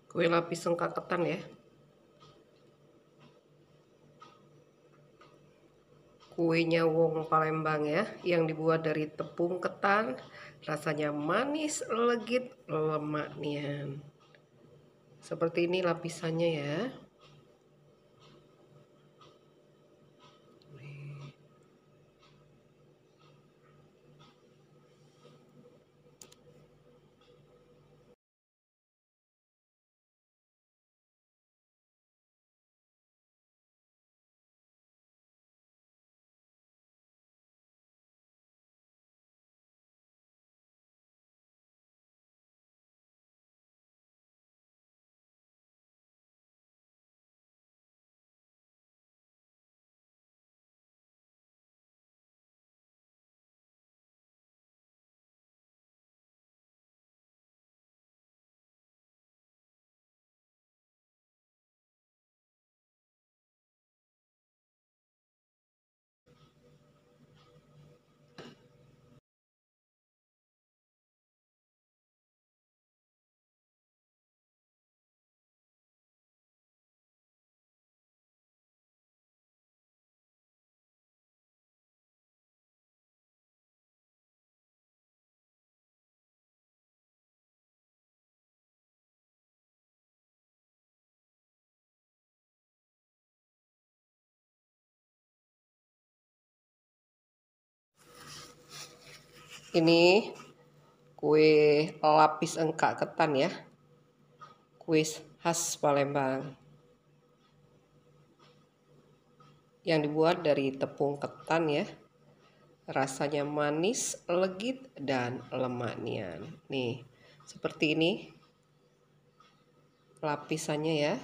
Kue lapis sengkak ketan ya. Kuenya Wong Palembang ya, yang dibuat dari tepung ketan, rasanya manis, legit, lemak nian. Seperti ini lapisannya ya. Ini kue lapis engkak ketan ya, kue khas Palembang yang dibuat dari tepung ketan ya. Rasanya manis, legit, dan lemak nian. Nih, seperti ini lapisannya ya.